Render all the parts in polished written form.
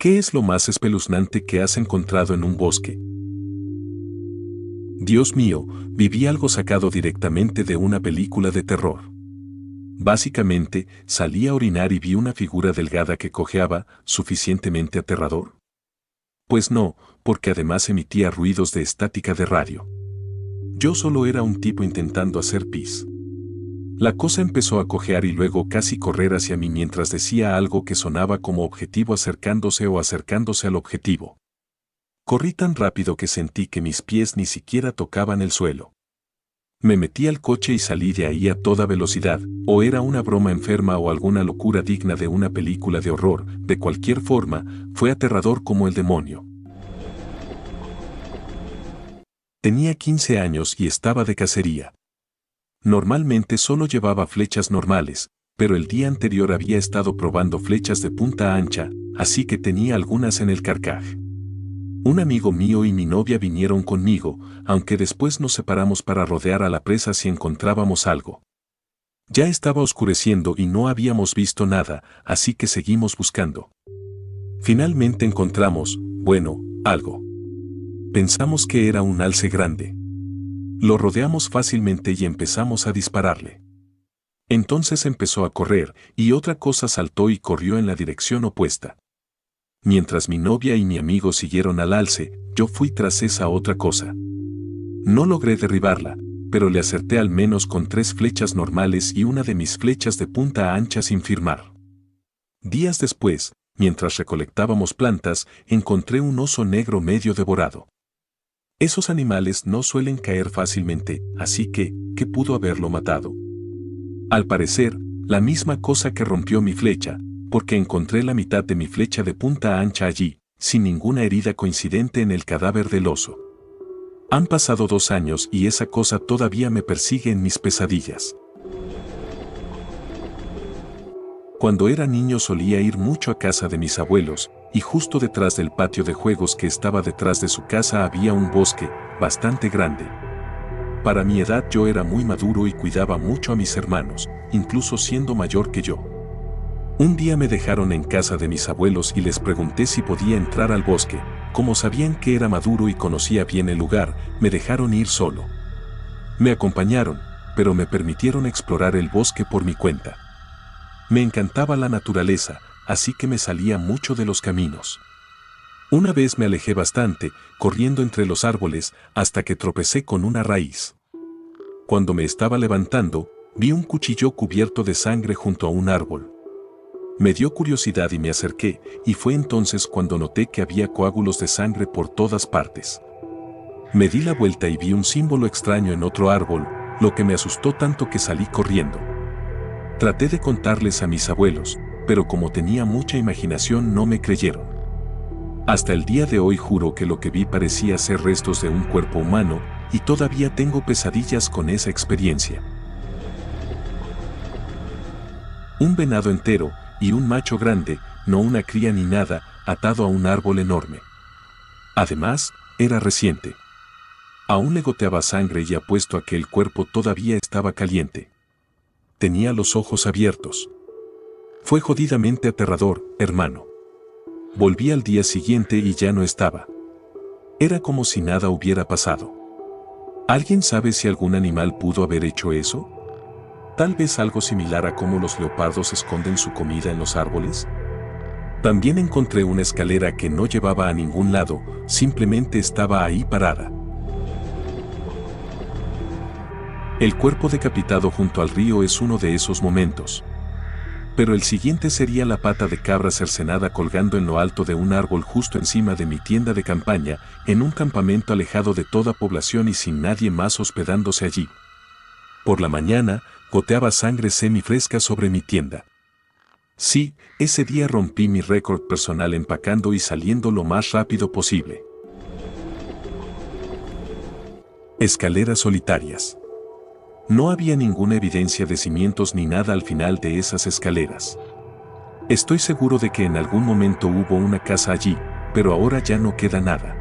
¿Qué es lo más espeluznante que has encontrado en un bosque? Dios mío, viví algo sacado directamente de una película de terror. Básicamente, salí a orinar y vi una figura delgada que cojeaba, ¿suficientemente aterrador? Pues no, porque además emitía ruidos de estática de radio. Yo solo era un tipo intentando hacer pis. La cosa empezó a cojear y luego casi correr hacia mí mientras decía algo que sonaba como objetivo acercándose o acercándose al objetivo. Corrí tan rápido que sentí que mis pies ni siquiera tocaban el suelo. Me metí al coche y salí de ahí a toda velocidad, o era una broma enferma o alguna locura digna de una película de horror. De cualquier forma, fue aterrador como el demonio. Tenía 15 años y estaba de cacería. Normalmente solo llevaba flechas normales, pero el día anterior había estado probando flechas de punta ancha, así que tenía algunas en el carcaj. Un amigo mío y mi novia vinieron conmigo, aunque después nos separamos para rodear a la presa si encontrábamos algo. Ya estaba oscureciendo y no habíamos visto nada, así que seguimos buscando. Finalmente encontramos, bueno, algo. Pensamos que era un alce grande. Lo rodeamos fácilmente y empezamos a dispararle. Entonces empezó a correr, y otra cosa saltó y corrió en la dirección opuesta. Mientras mi novia y mi amigo siguieron al alce, yo fui tras esa otra cosa. No logré derribarla, pero le acerté al menos con 3 flechas normales y una de mis flechas de punta ancha sin firmar. Días después, mientras recolectábamos plantas, encontré un oso negro medio devorado. Esos animales no suelen caer fácilmente, así que, ¿qué pudo haberlo matado? Al parecer, la misma cosa que rompió mi flecha, porque encontré la mitad de mi flecha de punta ancha allí, sin ninguna herida coincidente en el cadáver del oso. Han pasado 2 años y esa cosa todavía me persigue en mis pesadillas. Cuando era niño solía ir mucho a casa de mis abuelos, y justo detrás del patio de juegos que estaba detrás de su casa había un bosque, bastante grande. Para mi edad yo era muy maduro y cuidaba mucho a mis hermanos, incluso siendo mayor que yo. Un día me dejaron en casa de mis abuelos y les pregunté si podía entrar al bosque. Como sabían que era maduro y conocía bien el lugar, me dejaron ir solo. Me acompañaron, pero me permitieron explorar el bosque por mi cuenta. Me encantaba la naturaleza, así que me salía mucho de los caminos. Una vez me alejé bastante, corriendo entre los árboles, hasta que tropecé con una raíz. Cuando me estaba levantando, vi un cuchillo cubierto de sangre junto a un árbol. Me dio curiosidad y me acerqué, y fue entonces cuando noté que había coágulos de sangre por todas partes. Me di la vuelta y vi un símbolo extraño en otro árbol, lo que me asustó tanto que salí corriendo. Traté de contarles a mis abuelos, pero como tenía mucha imaginación no me creyeron. Hasta el día de hoy juro que lo que vi parecía ser restos de un cuerpo humano, y todavía tengo pesadillas con esa experiencia. Un venado entero, y un macho grande, no una cría ni nada, atado a un árbol enorme. Además, era reciente. Aún le goteaba sangre y apuesto a que el cuerpo todavía estaba caliente. Tenía los ojos abiertos. Fue jodidamente aterrador, hermano. Volví al día siguiente y ya no estaba. Era como si nada hubiera pasado. ¿Alguien sabe si algún animal pudo haber hecho eso? Tal vez algo similar a cómo los leopardos esconden su comida en los árboles. También encontré una escalera que no llevaba a ningún lado, simplemente estaba ahí parada. El cuerpo decapitado junto al río es uno de esos momentos. Pero el siguiente sería la pata de cabra cercenada colgando en lo alto de un árbol justo encima de mi tienda de campaña, en un campamento alejado de toda población y sin nadie más hospedándose allí. Por la mañana, goteaba sangre semifresca sobre mi tienda. Sí, ese día rompí mi récord personal empacando y saliendo lo más rápido posible. Escaleras solitarias. No había ninguna evidencia de cimientos ni nada al final de esas escaleras. Estoy seguro de que en algún momento hubo una casa allí, pero ahora ya no queda nada.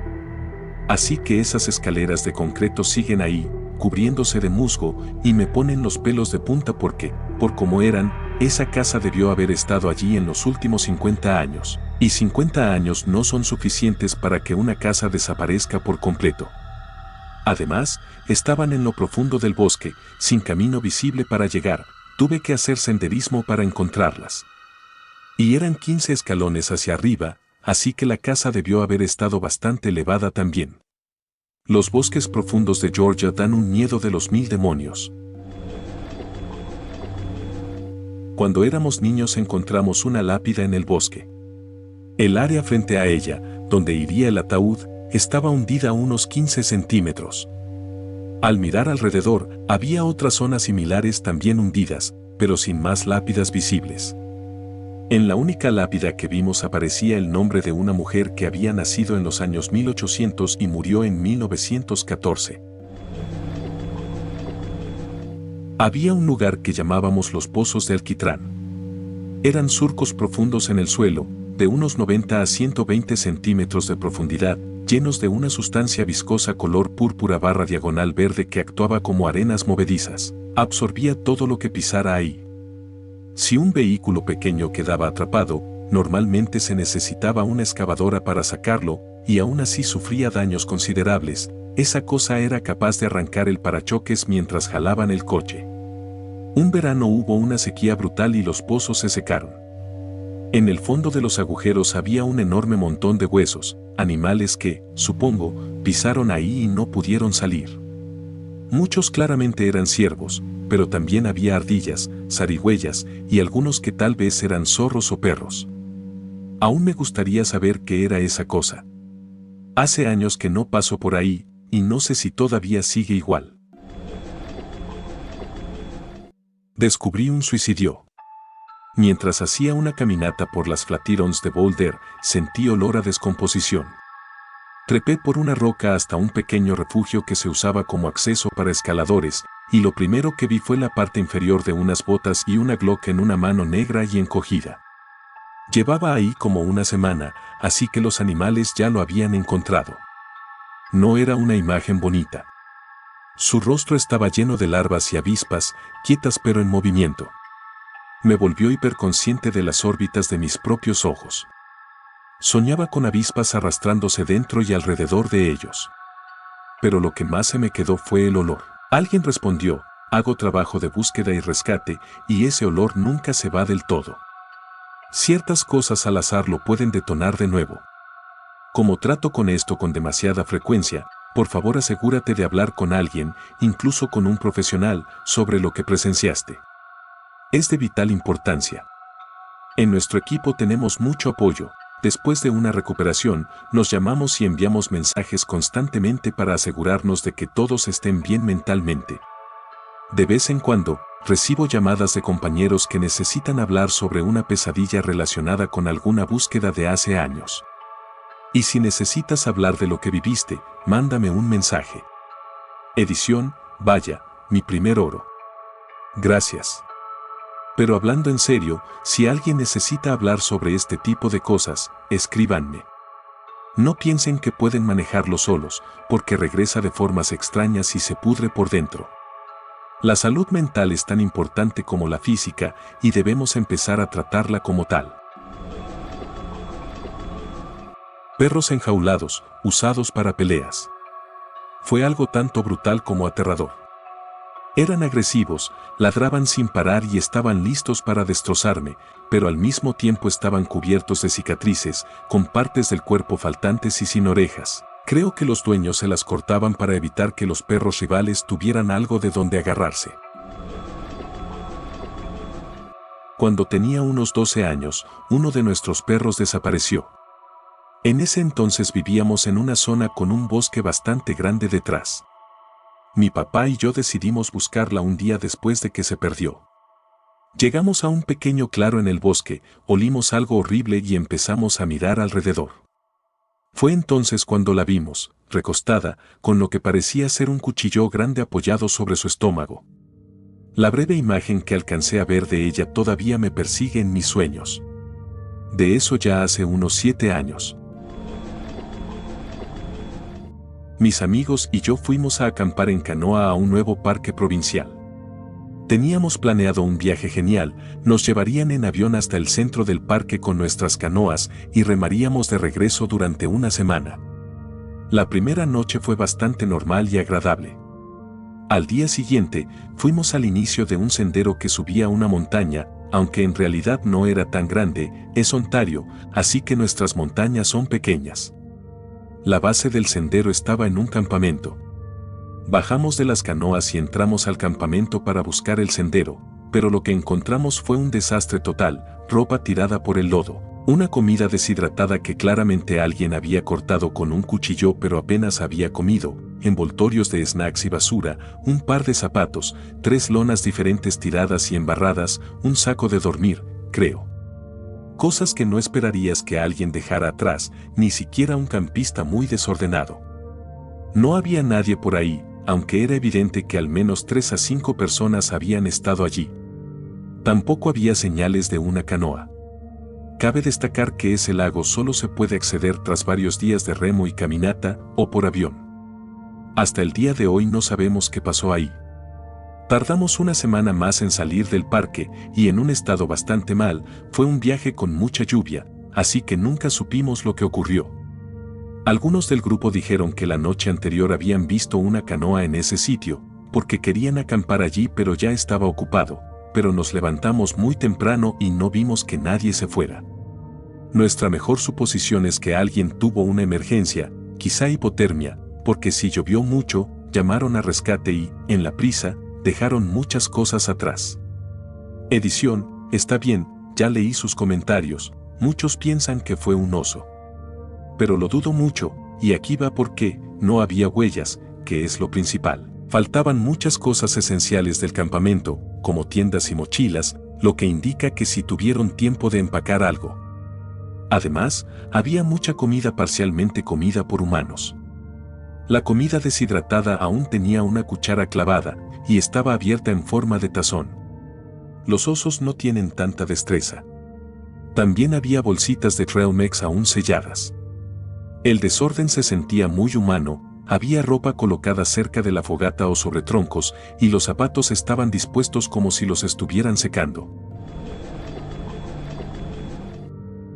Así que esas escaleras de concreto siguen ahí, cubriéndose de musgo, y me ponen los pelos de punta porque, por como eran, esa casa debió haber estado allí en los últimos 50 años. Y 50 años no son suficientes para que una casa desaparezca por completo. Además, estaban en lo profundo del bosque, sin camino visible para llegar. Tuve que hacer senderismo para encontrarlas. Y eran 15 escalones hacia arriba, así que la casa debió haber estado bastante elevada también. Los bosques profundos de Georgia dan un miedo de los 1000 demonios. Cuando éramos niños encontramos una lápida en el bosque. El área frente a ella, donde iría el ataúd, estaba hundida a unos 15 centímetros. Al mirar alrededor, había otras zonas similares también hundidas, pero sin más lápidas visibles. En la única lápida que vimos aparecía el nombre de una mujer que había nacido en los años 1800 y murió en 1914. Había un lugar que llamábamos los Pozos de Alquitrán. Eran surcos profundos en el suelo, de unos 90 a 120 centímetros de profundidad, llenos de una sustancia viscosa color púrpura / diagonal verde que actuaba como arenas movedizas. Absorbía todo lo que pisara ahí. Si un vehículo pequeño quedaba atrapado, normalmente se necesitaba una excavadora para sacarlo, y aún así sufría daños considerables. Esa cosa era capaz de arrancar el parachoques mientras jalaban el coche. Un verano hubo una sequía brutal y los pozos se secaron. En el fondo de los agujeros había un enorme montón de huesos, animales que, supongo, pisaron ahí y no pudieron salir. Muchos claramente eran ciervos, pero también había ardillas, zarigüeyas y algunos que tal vez eran zorros o perros. Aún me gustaría saber qué era esa cosa. Hace años que no paso por ahí, y no sé si todavía sigue igual. Descubrí un suicidio. Mientras hacía una caminata por las Flatirons de Boulder, sentí olor a descomposición. Trepé por una roca hasta un pequeño refugio que se usaba como acceso para escaladores, y lo primero que vi fue la parte inferior de unas botas y una Glock en una mano negra y encogida. Llevaba ahí como una semana, así que los animales ya lo habían encontrado. No era una imagen bonita. Su rostro estaba lleno de larvas y avispas, quietas pero en movimiento. Me volvió hiperconsciente de las órbitas de mis propios ojos. Soñaba con avispas arrastrándose dentro y alrededor de ellos. Pero lo que más se me quedó fue el olor. Alguien respondió, hago trabajo de búsqueda y rescate, y ese olor nunca se va del todo. Ciertas cosas al azar lo pueden detonar de nuevo. Como trato con esto con demasiada frecuencia, por favor asegúrate de hablar con alguien, incluso con un profesional, sobre lo que presenciaste. Es de vital importancia. En nuestro equipo tenemos mucho apoyo. Después de una recuperación, nos llamamos y enviamos mensajes constantemente para asegurarnos de que todos estén bien mentalmente. De vez en cuando, recibo llamadas de compañeros que necesitan hablar sobre una pesadilla relacionada con alguna búsqueda de hace años. Y si necesitas hablar de lo que viviste, mándame un mensaje. Edición, vaya, mi primer oro. Gracias. Pero hablando en serio, si alguien necesita hablar sobre este tipo de cosas, escríbanme. No piensen que pueden manejarlo solos, porque regresa de formas extrañas y se pudre por dentro. La salud mental es tan importante como la física y debemos empezar a tratarla como tal. Perros enjaulados, usados para peleas. Fue algo tanto brutal como aterrador. Eran agresivos, ladraban sin parar y estaban listos para destrozarme, pero al mismo tiempo estaban cubiertos de cicatrices, con partes del cuerpo faltantes y sin orejas. Creo que los dueños se las cortaban para evitar que los perros rivales tuvieran algo de donde agarrarse. Cuando tenía unos 12 años, uno de nuestros perros desapareció. En ese entonces vivíamos en una zona con un bosque bastante grande detrás. Mi papá y yo decidimos buscarla un día después de que se perdió. Llegamos a un pequeño claro en el bosque, olimos algo horrible y empezamos a mirar alrededor. Fue entonces cuando la vimos, recostada, con lo que parecía ser un cuchillo grande apoyado sobre su estómago. La breve imagen que alcancé a ver de ella todavía me persigue en mis sueños. De eso ya hace unos 7 años. Mis amigos y yo fuimos a acampar en canoa a un nuevo parque provincial. Teníamos planeado un viaje genial, nos llevarían en avión hasta el centro del parque con nuestras canoas y remaríamos de regreso durante una semana. La primera noche fue bastante normal y agradable. Al día siguiente, fuimos al inicio de un sendero que subía una montaña, aunque en realidad no era tan grande, es Ontario, así que nuestras montañas son pequeñas. La base del sendero estaba en un campamento. Bajamos de las canoas y entramos al campamento para buscar el sendero, pero lo que encontramos fue un desastre total, ropa tirada por el lodo, una comida deshidratada que claramente alguien había cortado con un cuchillo pero apenas había comido, envoltorios de snacks y basura, un par de zapatos, 3 lonas diferentes tiradas y embarradas, un saco de dormir, creo. Cosas que no esperarías que alguien dejara atrás, ni siquiera un campista muy desordenado. No había nadie por ahí, aunque era evidente que al menos 3 a 5 personas habían estado allí. Tampoco había señales de una canoa. Cabe destacar que ese lago solo se puede acceder tras varios días de remo y caminata, o por avión. Hasta el día de hoy no sabemos qué pasó ahí. Tardamos una semana más en salir del parque, y en un estado bastante mal, fue un viaje con mucha lluvia, así que nunca supimos lo que ocurrió. Algunos del grupo dijeron que la noche anterior habían visto una canoa en ese sitio, porque querían acampar allí pero ya estaba ocupado, pero nos levantamos muy temprano y no vimos que nadie se fuera. Nuestra mejor suposición es que alguien tuvo una emergencia, quizá hipotermia, porque si llovió mucho, llamaron a rescate y, en la prisa, dejaron muchas cosas atrás. Edición, está bien, ya leí sus comentarios, muchos piensan que fue un oso. Pero lo dudo mucho, y aquí va por qué, no había huellas, que es lo principal. Faltaban muchas cosas esenciales del campamento, como tiendas y mochilas, lo que indica que sí tuvieron tiempo de empacar algo. Además, había mucha comida parcialmente comida por humanos. La comida deshidratada aún tenía una cuchara clavada, y estaba abierta en forma de tazón. Los osos no tienen tanta destreza. También había bolsitas de trail mix aún selladas. El desorden se sentía muy humano, había ropa colocada cerca de la fogata o sobre troncos, y los zapatos estaban dispuestos como si los estuvieran secando.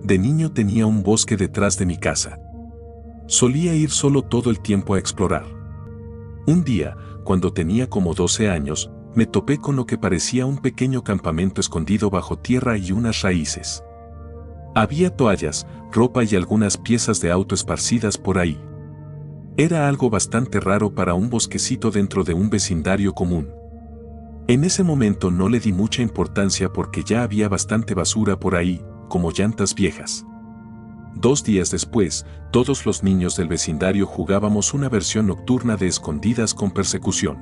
De niño tenía un bosque detrás de mi casa. Solía ir solo todo el tiempo a explorar. Un día, cuando tenía como 12 años, me topé con lo que parecía un pequeño campamento escondido bajo tierra y unas raíces. Había toallas, ropa y algunas piezas de auto esparcidas por ahí. Era algo bastante raro para un bosquecito dentro de un vecindario común. En ese momento no le di mucha importancia porque ya había bastante basura por ahí, como llantas viejas. 2 días después, todos los niños del vecindario jugábamos una versión nocturna de escondidas con persecución.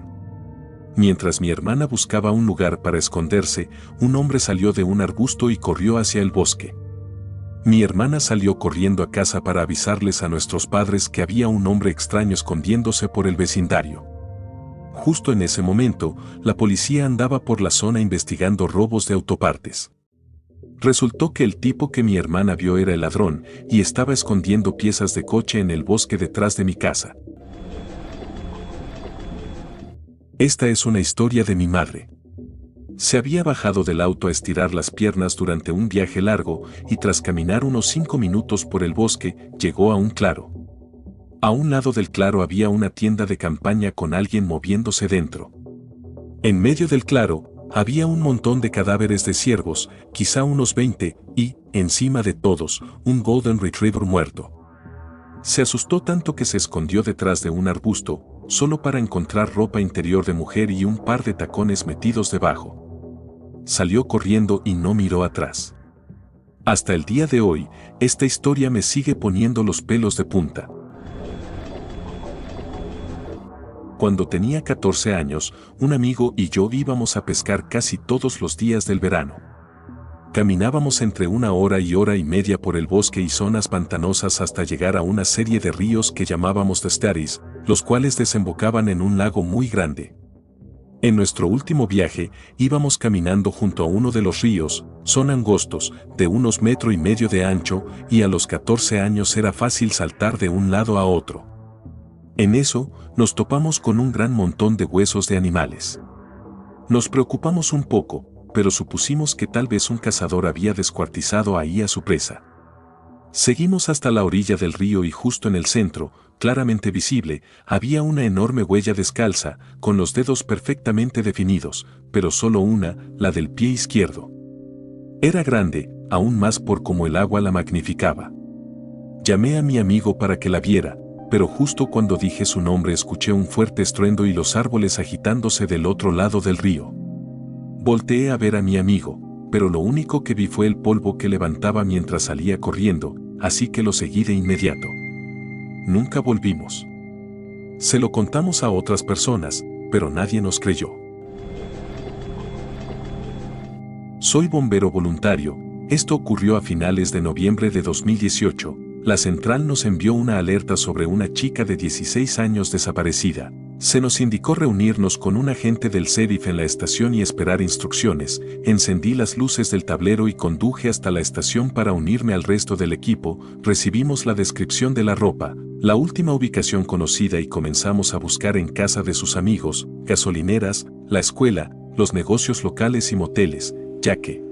Mientras mi hermana buscaba un lugar para esconderse, un hombre salió de un arbusto y corrió hacia el bosque. Mi hermana salió corriendo a casa para avisarles a nuestros padres que había un hombre extraño escondiéndose por el vecindario. Justo en ese momento, la policía andaba por la zona investigando robos de autopartes. Resultó que el tipo que mi hermana vio era el ladrón y estaba escondiendo piezas de coche en el bosque detrás de mi casa. Esta es una historia de mi madre. Se había bajado del auto a estirar las piernas durante un viaje largo y tras caminar unos 5 minutos por el bosque, llegó a un claro. A un lado del claro había una tienda de campaña con alguien moviéndose dentro. En medio del claro, había un montón de cadáveres de ciervos, quizá unos 20, y, encima de todos, un Golden Retriever muerto. Se asustó tanto que se escondió detrás de un arbusto, solo para encontrar ropa interior de mujer y un par de tacones metidos debajo. Salió corriendo y no miró atrás. Hasta el día de hoy, esta historia me sigue poniendo los pelos de punta. Cuando tenía 14 años, un amigo y yo íbamos a pescar casi todos los días del verano. Caminábamos entre 1 hora y hora y media por el bosque y zonas pantanosas hasta llegar a una serie de ríos que llamábamos The Steadies, los cuales desembocaban en un lago muy grande. En nuestro último viaje, íbamos caminando junto a uno de los ríos, son angostos, de unos 1,5 metros de ancho, y a los 14 años era fácil saltar de un lado a otro. En eso, nos topamos con un gran montón de huesos de animales. Nos preocupamos un poco, pero supusimos que tal vez un cazador había descuartizado ahí a su presa. Seguimos hasta la orilla del río y justo en el centro, claramente visible, había una enorme huella descalza, con los dedos perfectamente definidos, pero solo una, la del pie izquierdo. Era grande, aún más por cómo el agua la magnificaba. Llamé a mi amigo para que la viera, pero justo cuando dije su nombre escuché un fuerte estruendo y los árboles agitándose del otro lado del río. Volteé a ver a mi amigo, pero lo único que vi fue el polvo que levantaba mientras salía corriendo, así que lo seguí de inmediato. Nunca volvimos. Se lo contamos a otras personas, pero nadie nos creyó. Soy bombero voluntario. Esto ocurrió a finales de noviembre de 2018. La central nos envió una alerta sobre una chica de 16 años desaparecida. Se nos indicó reunirnos con un agente del sheriff en la estación y esperar instrucciones. Encendí las luces del tablero y conduje hasta la estación para unirme al resto del equipo. Recibimos la descripción de la ropa, la última ubicación conocida y comenzamos a buscar en casa de sus amigos, gasolineras, la escuela, los negocios locales y moteles, ya que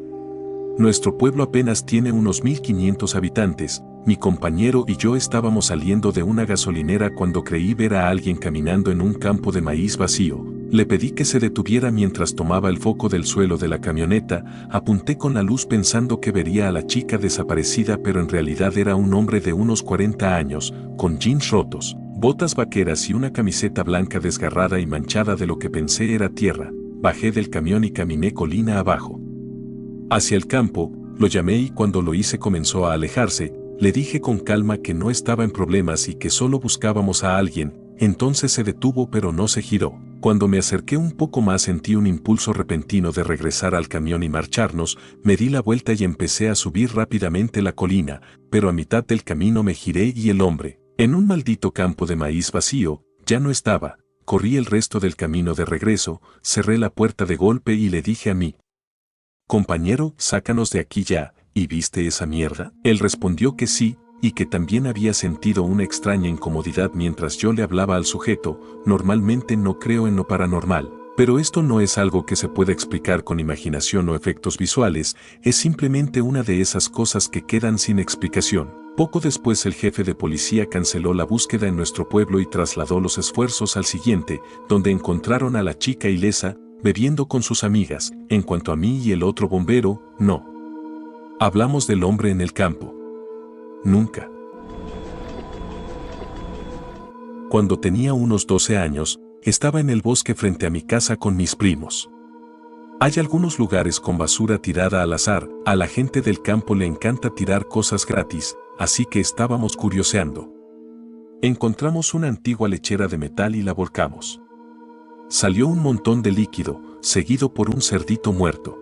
nuestro pueblo apenas tiene unos 1500 habitantes. Mi compañero y yo estábamos saliendo de una gasolinera cuando creí ver a alguien caminando en un campo de maíz vacío. Le pedí que se detuviera mientras tomaba el foco del suelo de la camioneta, apunté con la luz pensando que vería a la chica desaparecida, pero en realidad era un hombre de unos 40 años, con jeans rotos, botas vaqueras y una camiseta blanca desgarrada y manchada de lo que pensé era tierra. Bajé del camión y caminé colina abajo hacia el campo. Lo llamé y cuando lo hice comenzó a alejarse. Le dije con calma que no estaba en problemas y que solo buscábamos a alguien. Entonces se detuvo pero no se giró. Cuando me acerqué un poco más sentí un impulso repentino de regresar al camión y marcharnos. Me di la vuelta y empecé a subir rápidamente la colina, pero a mitad del camino me giré y el hombre, en un maldito campo de maíz vacío, ya no estaba. Corrí el resto del camino de regreso, cerré la puerta de golpe y le dije a mi compañero, sácanos de aquí ya. ¿Y viste esa mierda? Él respondió que sí, y que también había sentido una extraña incomodidad mientras yo le hablaba al sujeto. Normalmente no creo en lo paranormal, pero esto no es algo que se pueda explicar con imaginación o efectos visuales, es simplemente una de esas cosas que quedan sin explicación. Poco después el jefe de policía canceló la búsqueda en nuestro pueblo y trasladó los esfuerzos al siguiente, donde encontraron a la chica ilesa, bebiendo con sus amigas. En cuanto a mí y el otro bombero, no hablamos del hombre en el campo. Nunca. Cuando tenía unos 12 años, estaba en el bosque frente a mi casa con mis primos. Hay algunos lugares con basura tirada al azar, a la gente del campo le encanta tirar cosas gratis, así que estábamos curioseando. Encontramos una antigua lechera de metal y la volcamos. Salió un montón de líquido, seguido por un cerdito muerto.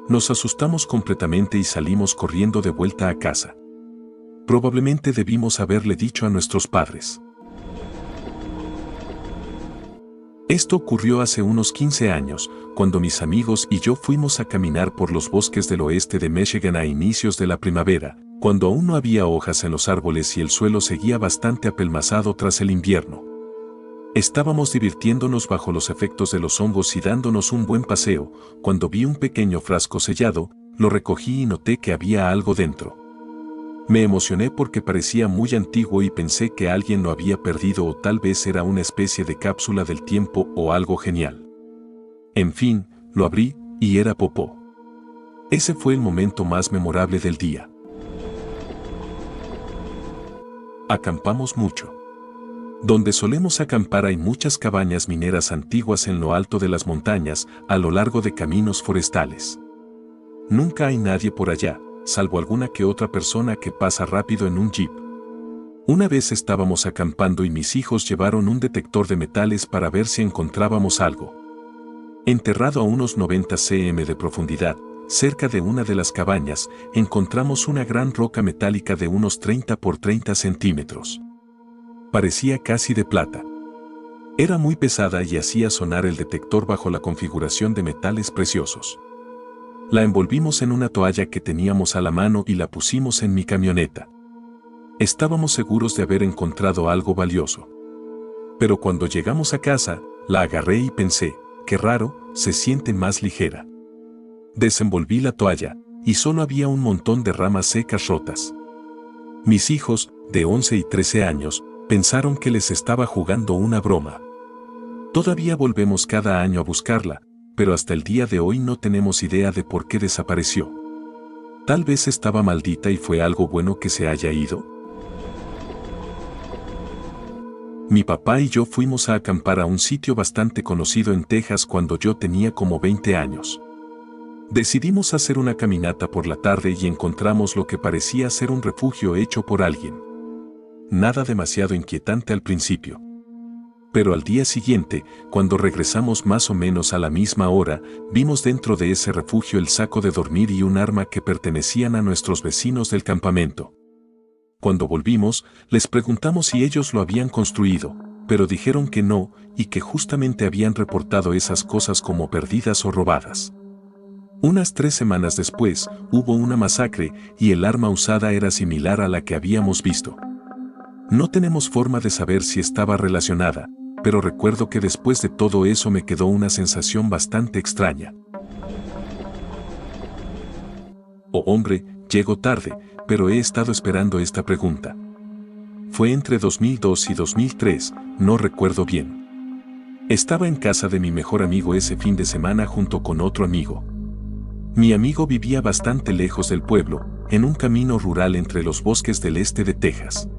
Nos asustamos completamente y salimos corriendo de vuelta a casa. Probablemente debimos haberle dicho a nuestros padres. Esto ocurrió hace unos 15 años, cuando mis amigos y yo fuimos a caminar por los bosques del oeste de Michigan a inicios de la primavera, cuando aún no había hojas en los árboles y el suelo seguía bastante apelmazado tras el invierno. Estábamos divirtiéndonos bajo los efectos de los hongos y dándonos un buen paseo, cuando vi un pequeño frasco sellado, lo recogí y noté que había algo dentro. Me emocioné porque parecía muy antiguo y pensé que alguien lo había perdido o tal vez era una especie de cápsula del tiempo o algo genial. En fin, lo abrí, y era popó. Ese fue el momento más memorable del día. Acampamos mucho. Donde solemos acampar hay muchas cabañas mineras antiguas en lo alto de las montañas, a lo largo de caminos forestales. Nunca hay nadie por allá, salvo alguna que otra persona que pasa rápido en un jeep. Una vez estábamos acampando y mis hijos llevaron un detector de metales para ver si encontrábamos algo. Enterrado a unos 90 cm de profundidad, cerca de una de las cabañas, encontramos una gran roca metálica de unos 30 por 30 centímetros. Parecía casi de plata. Era muy pesada y hacía sonar el detector bajo la configuración de metales preciosos. La envolvimos en una toalla que teníamos a la mano y la pusimos en mi camioneta. Estábamos seguros de haber encontrado algo valioso. Pero cuando llegamos a casa, la agarré y pensé, qué raro, se siente más ligera. Desenvolví la toalla, y solo había un montón de ramas secas rotas. Mis hijos, de 11 y 13 años, pensaron que les estaba jugando una broma. Todavía volvemos cada año a buscarla, pero hasta el día de hoy no tenemos idea de por qué desapareció. Tal vez estaba maldita y fue algo bueno que se haya ido. Mi papá y yo fuimos a acampar a un sitio bastante conocido en Texas cuando yo tenía como 20 años. Decidimos hacer una caminata por la tarde y encontramos lo que parecía ser un refugio hecho por alguien. Nada demasiado inquietante al principio. Pero al día siguiente, cuando regresamos más o menos a la misma hora, vimos dentro de ese refugio el saco de dormir y un arma que pertenecían a nuestros vecinos del campamento. Cuando volvimos, les preguntamos si ellos lo habían construido, pero dijeron que no y que justamente habían reportado esas cosas como perdidas o robadas. Unas 3 semanas después, hubo una masacre y el arma usada era similar a la que habíamos visto. No tenemos forma de saber si estaba relacionada, pero recuerdo que después de todo eso me quedó una sensación bastante extraña. Oh hombre, llego tarde, pero he estado esperando esta pregunta. Fue entre 2002 y 2003, no recuerdo bien. Estaba en casa de mi mejor amigo ese fin de semana junto con otro amigo. Mi amigo vivía bastante lejos del pueblo, en un camino rural entre los bosques del este de Texas.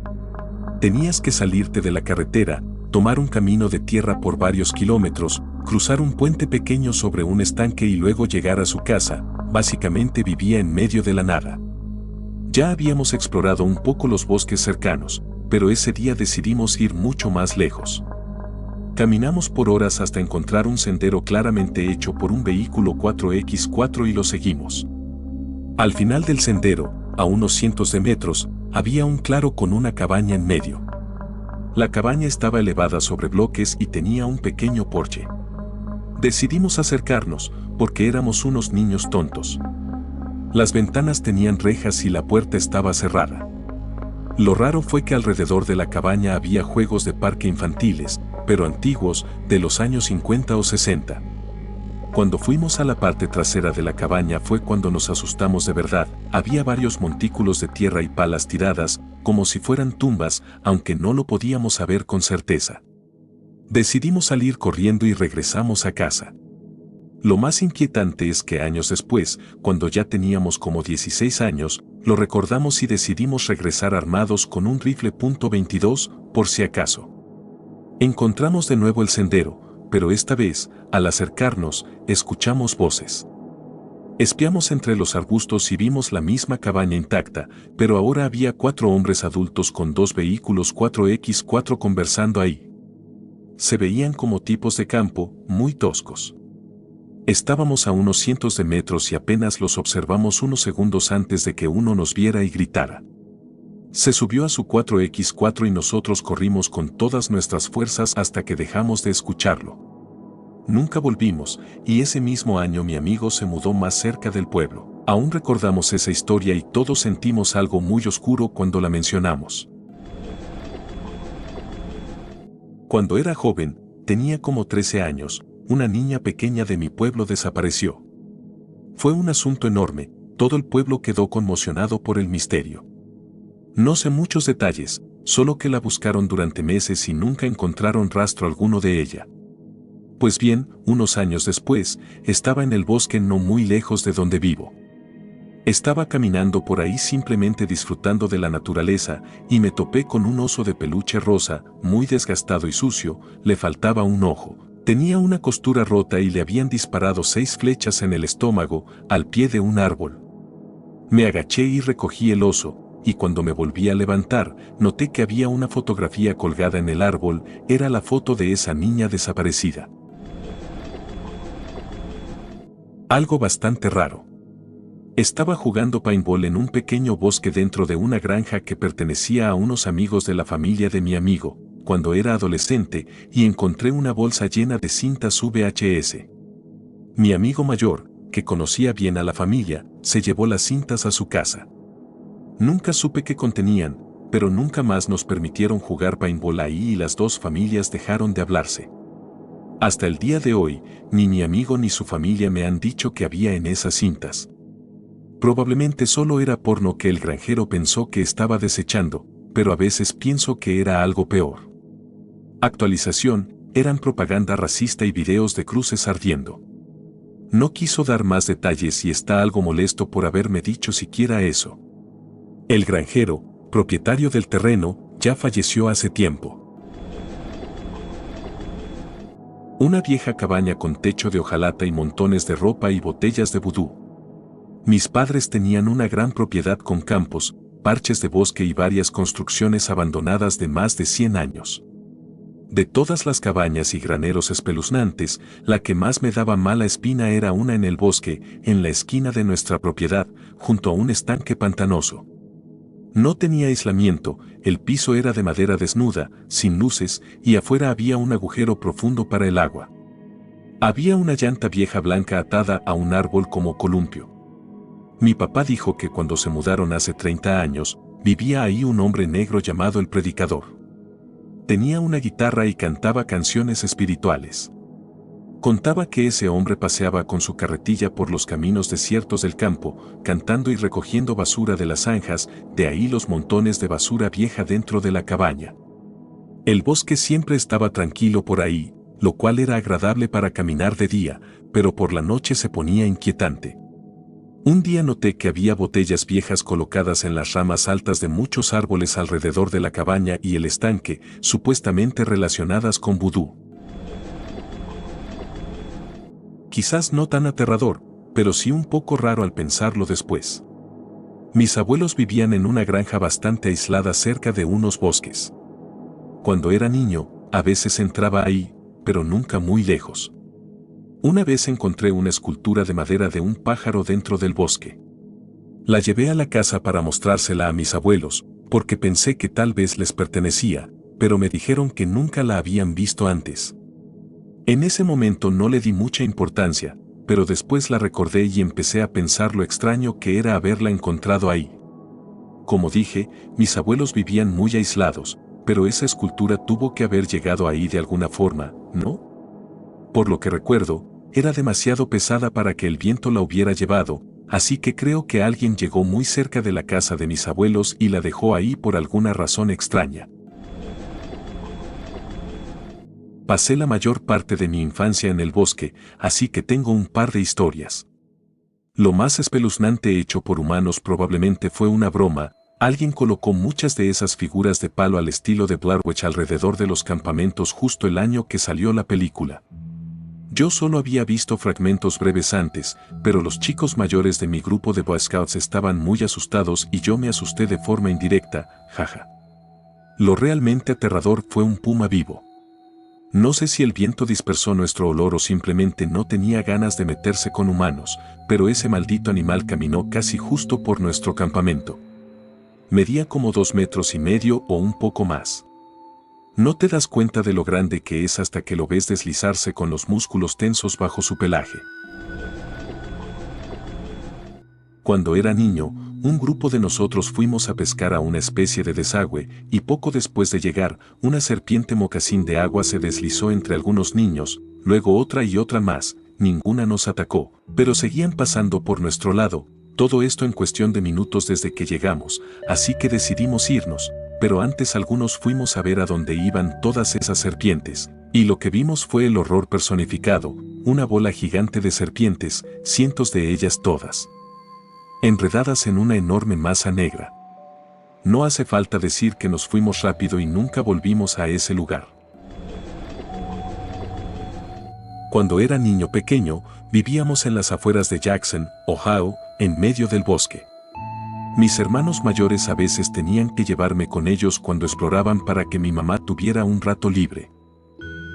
Tenías que salirte de la carretera, tomar un camino de tierra por varios kilómetros, cruzar un puente pequeño sobre un estanque y luego llegar a su casa. Básicamente vivía en medio de la nada. Ya habíamos explorado un poco los bosques cercanos, pero ese día decidimos ir mucho más lejos. Caminamos por horas hasta encontrar un sendero claramente hecho por un vehículo 4x4 y lo seguimos. Al final del sendero, a unos cientos de metros, había un claro con una cabaña en medio. La cabaña estaba elevada sobre bloques y tenía un pequeño porche. Decidimos acercarnos, porque éramos unos niños tontos. Las ventanas tenían rejas y la puerta estaba cerrada. Lo raro fue que alrededor de la cabaña había juegos de parque infantiles, pero antiguos, de los años 50 o 60. Cuando fuimos a la parte trasera de la cabaña fue cuando nos asustamos de verdad. Había varios montículos de tierra y palas tiradas, como si fueran tumbas, aunque no lo podíamos saber con certeza. Decidimos salir corriendo y regresamos a casa. Lo más inquietante es que años después, cuando ya teníamos como 16 años, lo recordamos y decidimos regresar armados con un rifle .22, por si acaso. Encontramos de nuevo el sendero, pero esta vez, al acercarnos, escuchamos voces. Espiamos entre los arbustos y vimos la misma cabaña intacta, pero ahora había 4 hombres adultos con 2 vehículos 4x4 conversando ahí. Se veían como tipos de campo, muy toscos. Estábamos a unos cientos de metros y apenas los observamos unos segundos antes de que uno nos viera y gritara. Se subió a su 4x4 y nosotros corrimos con todas nuestras fuerzas hasta que dejamos de escucharlo. Nunca volvimos, y ese mismo año mi amigo se mudó más cerca del pueblo. Aún recordamos esa historia y todos sentimos algo muy oscuro cuando la mencionamos. Cuando era joven, tenía como 13 años, una niña pequeña de mi pueblo desapareció. Fue un asunto enorme, todo el pueblo quedó conmocionado por el misterio. No sé muchos detalles, solo que la buscaron durante meses y nunca encontraron rastro alguno de ella. Pues bien, unos años después, estaba en el bosque no muy lejos de donde vivo. Estaba caminando por ahí simplemente disfrutando de la naturaleza y me topé con un oso de peluche rosa, muy desgastado y sucio, le faltaba un ojo, tenía una costura rota y le habían disparado 6 flechas en el estómago, al pie de un árbol. Me agaché y recogí el oso, y cuando me volví a levantar, noté que había una fotografía colgada en el árbol, era la foto de esa niña desaparecida. Algo bastante raro. Estaba jugando paintball en un pequeño bosque dentro de una granja que pertenecía a unos amigos de la familia de mi amigo, cuando era adolescente, y encontré una bolsa llena de cintas VHS. Mi amigo mayor, que conocía bien a la familia, se llevó las cintas a su casa. Nunca supe qué contenían, pero nunca más nos permitieron jugar paintball ahí y las dos familias dejaron de hablarse. Hasta el día de hoy, ni mi amigo ni su familia me han dicho que había en esas cintas. Probablemente solo era porno que el granjero pensó que estaba desechando, pero a veces pienso que era algo peor. Actualización, eran propaganda racista y videos de cruces ardiendo. No quiso dar más detalles y está algo molesto por haberme dicho siquiera eso. El granjero, propietario del terreno, ya falleció hace tiempo. Una vieja cabaña con techo de hojalata y montones de ropa y botellas de vudú. Mis padres tenían una gran propiedad con campos, parches de bosque y varias construcciones abandonadas de más de 100 años. De todas las cabañas y graneros espeluznantes, la que más me daba mala espina era una en el bosque, en la esquina de nuestra propiedad, junto a un estanque pantanoso. No tenía aislamiento, el piso era de madera desnuda, sin luces, y afuera había un agujero profundo para el agua. Había una llanta vieja blanca atada a un árbol como columpio. Mi papá dijo que cuando se mudaron hace 30 años, vivía ahí un hombre negro llamado el Predicador. Tenía una guitarra y cantaba canciones espirituales. Contaba que ese hombre paseaba con su carretilla por los caminos desiertos del campo, cantando y recogiendo basura de las zanjas, de ahí los montones de basura vieja dentro de la cabaña. El bosque siempre estaba tranquilo por ahí, lo cual era agradable para caminar de día, pero por la noche se ponía inquietante. Un día noté que había botellas viejas colocadas en las ramas altas de muchos árboles alrededor de la cabaña y el estanque, supuestamente relacionadas con vudú. Quizás no tan aterrador, pero sí un poco raro al pensarlo después. Mis abuelos vivían en una granja bastante aislada cerca de unos bosques. Cuando era niño, a veces entraba ahí, pero nunca muy lejos. Una vez encontré una escultura de madera de un pájaro dentro del bosque. La llevé a la casa para mostrársela a mis abuelos, porque pensé que tal vez les pertenecía, pero me dijeron que nunca la habían visto antes. En ese momento no le di mucha importancia, pero después la recordé y empecé a pensar lo extraño que era haberla encontrado ahí. Como dije, mis abuelos vivían muy aislados, pero esa escultura tuvo que haber llegado ahí de alguna forma, ¿no? Por lo que recuerdo, era demasiado pesada para que el viento la hubiera llevado, así que creo que alguien llegó muy cerca de la casa de mis abuelos y la dejó ahí por alguna razón extraña. Pasé la mayor parte de mi infancia en el bosque, así que tengo un par de historias. Lo más espeluznante hecho por humanos probablemente fue una broma. Alguien colocó muchas de esas figuras de palo al estilo de Blair Witch alrededor de los campamentos justo el año que salió la película. Yo solo había visto fragmentos breves antes, pero los chicos mayores de mi grupo de Boy Scouts estaban muy asustados y yo me asusté de forma indirecta, jaja. Lo realmente aterrador fue un puma vivo. No sé si el viento dispersó nuestro olor o simplemente no tenía ganas de meterse con humanos, pero ese maldito animal caminó casi justo por nuestro campamento. Medía como 2,5 metros o un poco más. No te das cuenta de lo grande que es hasta que lo ves deslizarse con los músculos tensos bajo su pelaje. Cuando era niño, un grupo de nosotros fuimos a pescar a una especie de desagüe, y poco después de llegar, una serpiente mocasín de agua se deslizó entre algunos niños, luego otra y otra más. Ninguna nos atacó, pero seguían pasando por nuestro lado, todo esto en cuestión de minutos desde que llegamos, así que decidimos irnos, pero antes algunos fuimos a ver a dónde iban todas esas serpientes, y lo que vimos fue el horror personificado, una bola gigante de serpientes, cientos de ellas todas enredadas en una enorme masa negra. No hace falta decir que nos fuimos rápido y nunca volvimos a ese lugar. Cuando era niño pequeño, vivíamos en las afueras de Jackson, Ohio, en medio del bosque. Mis hermanos mayores a veces tenían que llevarme con ellos cuando exploraban para que mi mamá tuviera un rato libre.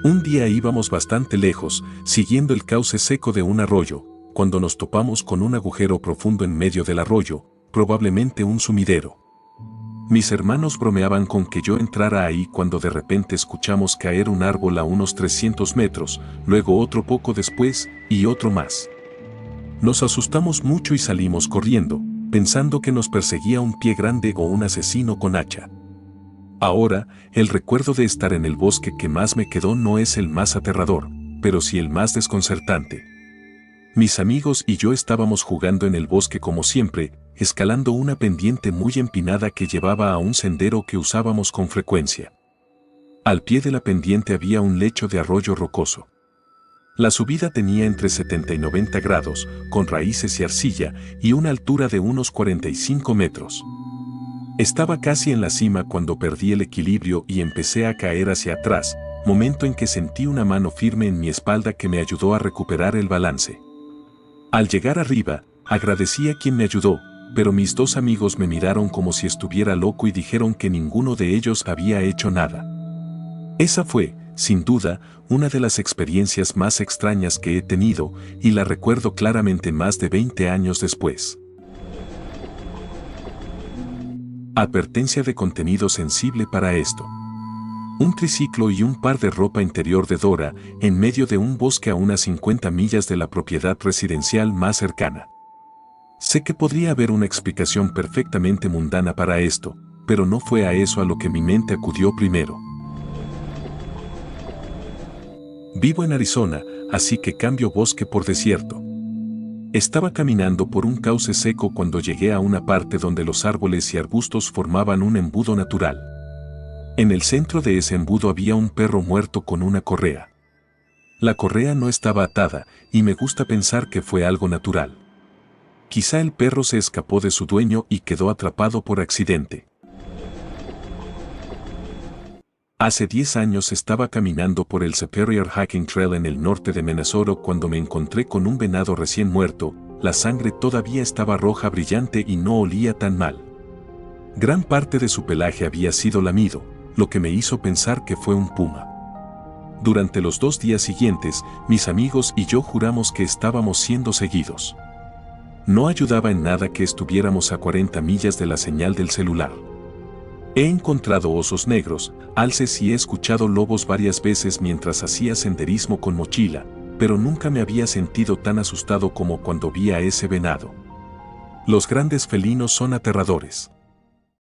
Un día íbamos bastante lejos, siguiendo el cauce seco de un arroyo, cuando nos topamos con un agujero profundo en medio del arroyo, probablemente un sumidero. Mis hermanos bromeaban con que yo entrara ahí cuando de repente escuchamos caer un árbol a unos 300 metros, luego otro poco después, y otro más. Nos asustamos mucho y salimos corriendo, pensando que nos perseguía un pie grande o un asesino con hacha. Ahora, el recuerdo de estar en el bosque que más me quedó no es el más aterrador, pero sí el más desconcertante. Mis amigos y yo estábamos jugando en el bosque como siempre, escalando una pendiente muy empinada que llevaba a un sendero que usábamos con frecuencia. Al pie de la pendiente había un lecho de arroyo rocoso. La subida tenía entre 70 y 90 grados, con raíces y arcilla, y una altura de unos 45 metros. Estaba casi en la cima cuando perdí el equilibrio y empecé a caer hacia atrás, momento en que sentí una mano firme en mi espalda que me ayudó a recuperar el balance. Al llegar arriba, agradecí a quien me ayudó, pero mis dos amigos me miraron como si estuviera loco y dijeron que ninguno de ellos había hecho nada. Esa fue, sin duda, una de las experiencias más extrañas que he tenido, y la recuerdo claramente más de 20 años después. Advertencia de contenido sensible para esto. Un triciclo y un par de ropa interior de Dora, en medio de un bosque a unas 50 millas de la propiedad residencial más cercana. Sé que podría haber una explicación perfectamente mundana para esto, pero no fue a eso a lo que mi mente acudió primero. Vivo en Arizona, así que cambio bosque por desierto. Estaba caminando por un cauce seco cuando llegué a una parte donde los árboles y arbustos formaban un embudo natural. En el centro de ese embudo había un perro muerto con una correa. La correa no estaba atada, y me gusta pensar que fue algo natural. Quizá el perro se escapó de su dueño y quedó atrapado por accidente. Hace 10 años estaba caminando por el Superior Hiking Trail en el norte de Minnesota cuando me encontré con un venado recién muerto. La sangre todavía estaba roja brillante y no olía tan mal. Gran parte de su pelaje había sido lamido, lo que me hizo pensar que fue un puma. Durante los 2 días siguientes, mis amigos y yo juramos que estábamos siendo seguidos. No ayudaba en nada que estuviéramos a 40 millas de la señal del celular. He encontrado osos negros, alces y he escuchado lobos varias veces mientras hacía senderismo con mochila, pero nunca me había sentido tan asustado como cuando vi a ese venado. Los grandes felinos son aterradores.